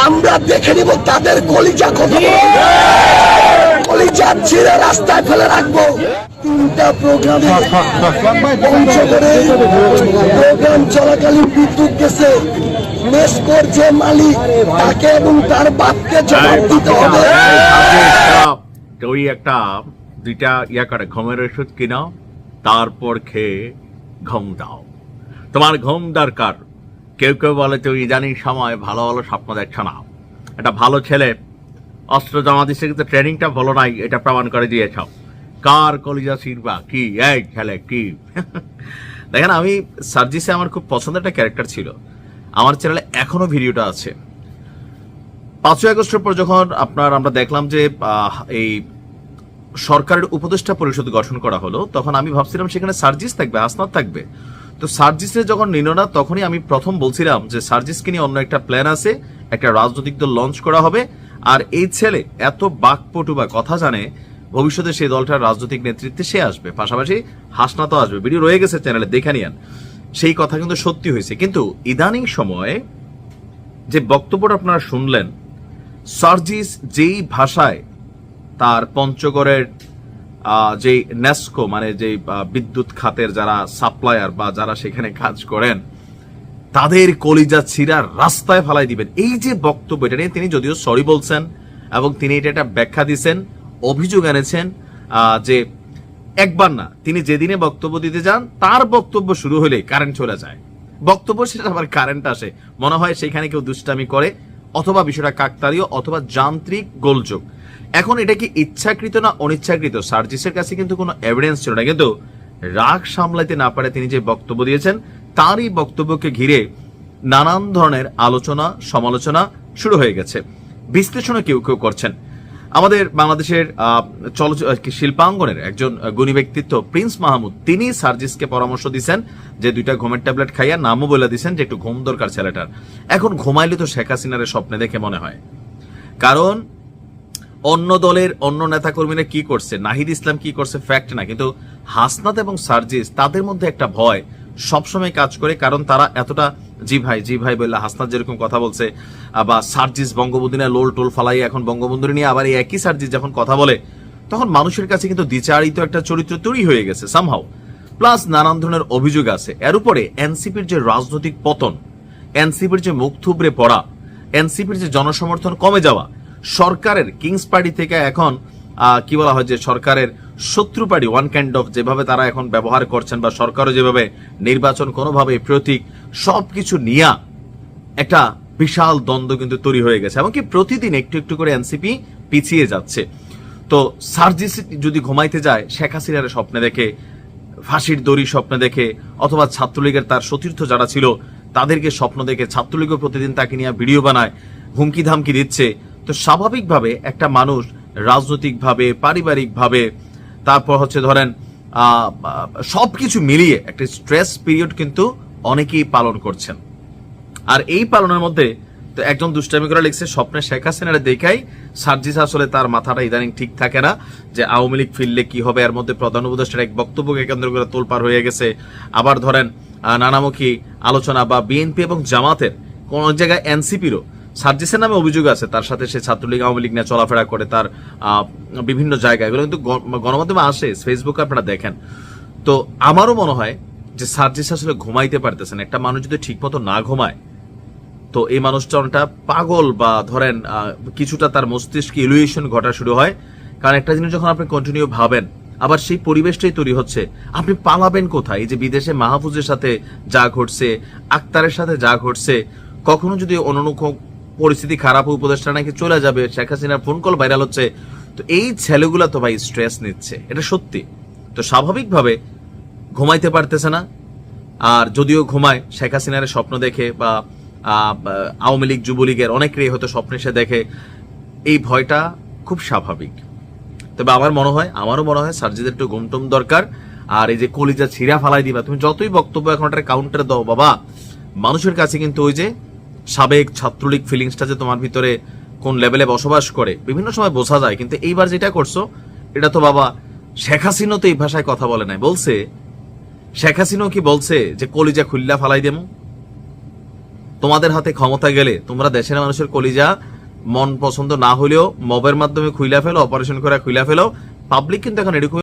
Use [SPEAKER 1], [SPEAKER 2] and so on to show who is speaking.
[SPEAKER 1] আমরা দেখে নিব তাদের কলিজা কত কলিজা ছিঁড়ে রাস্তায় ফেলে রাখবো। 3টা প্রোগ্রামে পঞ্চগড়ে প্রোগ্রাম চলাকালীন বিদ্যুৎ গেছে, মেসকোর যে মালিক তাকে এবং তার বাপকে জবাব দিতে হবে।
[SPEAKER 2] ওই একটা দুইটা ইয়া করে ঘুমের ওষুধ কিনাও, তারপর খেয়ে ঘুম দাও। তোমার ঘুম দরকার। কেউ কেউ বলে তো ইদানিং সময় ভালো ভালো স্বপ্ন দেখছ না। একটা ভালো ছেলে অস্ত্র জমা দিচ্ছে কিন্তু ট্রেনিংটা ভালো নাই, এটা প্রমাণ করে দিয়েছ। কার কলিজা ছিঁড়বা কি এই ছেলে কি? দেখেন, আমি সার্জিসে আমার খুব পছন্দের একটা ক্যারেক্টার ছিল। আমার চ্যানেলে এখনো ভিডিওটা আছে। 5ই আগস্টের পর যখন আমরা দেখলাম যে এই সরকারের উপদেষ্টা পরিষদ গঠন করা হলো, তখন আমি ভাবছিলাম সেখানে সার্জিস থাকবে, হাসনাত থাকবে। তো সার্জিসে যখন নিল না, তখনই আমি প্রথম বলছিলাম যে সার্জিসকে নিয়ে অন্য একটা প্ল্যান আছে, একটা রাজনৈতিক দল লঞ্চ করা হবে। আর এই ছেলে এত বাকপটু বা কথা জানে, ভবিষ্যতে সেই দলটার রাজনৈতিক নেতৃত্বে সে আসবে, পাশাপাশি হাসনাতও আসবে। ভিডিও রয়ে গেছে চ্যানেলে, দেখে নিন। সেই কথা কিন্তু সত্যি হয়েছে। কিন্তু ইদানিং সময়ে যে বক্তব্যটা আপনারা শুনলেন, সার্জিস যেই ভাষায় তার পঞ্চগড়ের যে নেস্কো মানে যে বিদ্যুৎ খাতের যারা সাপ্লায়ার বা যারা সেখানে কাজ করেন তাদের কলিজা ছিঁড়া রাস্তায় ফেলাই দিবেন, এই যে বক্তব্য, এটা নিয়ে তিনি যদিও সরি বলছেন এবং তিনি এটা একটা ব্যাখ্যা দিচ্ছেন, অভিযোগ এনেছেন যে একবার না, তিনি যেদিনে বক্তব্য দিতে যান তার বক্তব্য শুরু হলে কারেন্ট চলে যায়। বক্তব্য শেষে আবার কারেন্ট আসে। মনে হয় সেখানে কেউ দুষ্টামি করে, অথবা বিষয়টা কাকতালীয়, অথবা যান্ত্রিক গোলযোগ। এখন এটা কি ইচ্ছাকৃত না অনিচ্ছাকৃত, সার্জিসের কাছে কিন্তু কোনো এভিডেন্স ছিল না, কিন্তু রাগ সামলাইতে না পারে তিনি যে বক্তব্য দিয়েছেন, তারই বক্তব্যকে ঘিরে নানান ধরনের আলোচনা সমালোচনা শুরু হয়ে গেছে। বিশ্লেষণও কেউ কেউ করছেন। আমাদের বাংলাদেশের শিল্পাঙ্গনের একজন গুণী ব্যক্তিত্ব প্রিন্স মাহমুদ, তিনি সার্জিসকে পরামর্শ দিচ্ছেন যে 2টা ঘুমের ট্যাবলেট খাইয়া, নামও বলে দিচ্ছেন যে একটু ঘুম দরকার ছেলেটার। এখন ঘুমাইলে তো শেখ হাসিনার স্বপ্নে দেখে মনে হয়। কারণ অন্য দলের অন্য নেতাকর্মীরা কি করছে, নাহিদ ইসলাম কি করছে ফ্যাক্ট না, কিন্তু হাসনাত এবং সার্জিস তাদের মধ্যে একটা ভয় সবসময় কাজ করে। কারণ তারা এতটা জি ভাই বললে হাসনাত যেরকম কথা বলছে, বা সার্জিস বঙ্গবন্ধু নিয়ে লোল টোল ফালাই, এখন বঙ্গবন্ধু নিয়ে আবার এই একই সার্জিস যখন কথা বলে, তখন মানুষের কাছে কিন্তু দ্বিচারিত একটা চরিত্র তৈরি হয়ে গেছে সামহাও। প্লাস নানান ধরনের অভিযোগ আছে। এর উপরে এনসিপির যে রাজনৈতিক পতন, এনসিপির যে মুখ থুবড়ে পড়া, এনসিপির যে জনসমর্থন কমে যাওয়া, সরকারের কিংস পার্টি থেকে এখন কি বলা হয় যে সরকারের শত্রু পার্টি ওয়ান কাইন্ড অফ, যেভাবে তারা এখন ব্যবহার করছেন, বা সরকারও যেভাবে নির্বাচন কোনোভাবে প্রতীক সবকিছু নিয়ে একটা বিশাল দ্বন্দ্ব কিন্তু তৈরি হয়ে গেছে। এমনকি প্রতিদিন একটু একটু করে এনসিপি পিছিয়ে যাচ্ছে। তো সার্জিস যদি ঘুমাইতে যায় শেখ হাসিনার স্বপ্নে দেখে, ফাঁসির দড়ি স্বপ্নে দেখে, অথবা ছাত্রলীগের তার সতীর্থ যারা ছিল তাদেরকে স্বপ্ন দেখে, ছাত্রলীগও প্রতিদিন তাকে নিয়ে ভিডিও বানায়, হুমকি ধামকি দিচ্ছে, তো স্বাভাবিকভাবে একটা মানুষ রাজনৈতিকভাবে, পারিবারিকভাবে, তারপর হচ্ছে ধরেন সবকিছু মিলিয়ে একটা স্ট্রেস পিরিয়ড কিন্তু অনেকেই পালন করছেন। আর এই পালনের মধ্যে তো একজন দুষ্টামি করে লিখছে, স্বপ্নে শেখ হাসিনারে দেখাই সার্জিস আসলে তার মাথাটা ইদানিং ঠিক থাকে না, যে আওয়ামী লীগ ফিরলে কি হবে। এর মধ্যে প্রধান উপদেষ্টার এক বক্তব্যকে কেন্দ্র করে তোলপাড় হয়ে গেছে। আবার ধরেন নানামুখী আলোচনা, বা বিএনপি এবং জামাতের কোন জায়গায় এনসিপিরও সার্জিসের নামে অভিযোগ আছে, তার সাথে সে ছাত্রলীগ আওয়ামী লীগ নিয়ে চলাফেরা করে, তার বিভিন্ন জায়গায়, এগুলো কিন্তু গণমাধ্যমে আসে, ফেসবুকে আপনারা দেখেন। তো আমারও মনে হয় যে সার্জিস আসলে ঘুমাইতে পারতেছেন। একটা মানুষ যদি ঠিক মতো না ঘুমায়, তো এই মানুষটা অনেকটা পাগল, বা ধরেন কিছুটা তার মস্তিষ্কে ইলুয়েশন ঘটা শুরু হয়। কারণ একটা জিনিস যখন আপনি কন্টিনিউ ভাবেন, আবার সেই পরিবেশটাই তৈরি হচ্ছে, আপনি পালাবেন কোথায়? এই যে বিদেশে মাহফুজের সাথে যা ঘটছে, আক্তারের সাথে যা ঘটছে, কখনো যদি অনুনুখ পরিস্থিতি খারাপ, উপদেষ্টা নাকি চলে যাবে, শেখ হাসিনার ফোন কল ভাইরাল হচ্ছে, তো এই ছেলেগুলা তো ভাই স্ট্রেস নিচ্ছে, এটা সত্যি। তো স্বাভাবিকভাবে ঘুমাইতে পারতেছে না। আর যদিও ঘুমায়, শেখ হাসিনার স্বপ্ন দেখে, বা আওয়ামী লীগ যুবলীগের অনেকেই হয়তো স্বপ্ন এসে দেখে, এই ভয়টা খুব স্বাভাবিক। তবে আমারও মনে হয় সার্জিদের একটু ঘুমটুম দরকার। আর এই যে কলিজা ছিঁড়া ফালাই দিবা, তুমি যতই বক্তব্য এখন একটা কাউন্টার দাও বাবা, মানুষের কাছে কিন্তু ওই যে সাবেক ছাত্রলীগ ফিলিংসটা যে তোমার ভিতরে কোন লেভেলে বসবাস করে বিভিন্ন সময় বোঝা যায়। কিন্তু এইবার যেটা করছো, এটা তো বাবা শেখ হাসিনা তো এই ভাষায় কথা বলে নাই, বলছে শেখ হাসিনাও কি বলছে যে কলিজা খুল্লা ফালাই দেমু? তোমাদের হাতে ক্ষমতা গেলে তোমরা দেশের মানুষের কলিজা মন পছন্দ না হলেও মবের মাধ্যমে খুইলা ফেলো, অপারেশন করে খুইলা ফেলো। পাবলিক কিন্তু এখন এরকম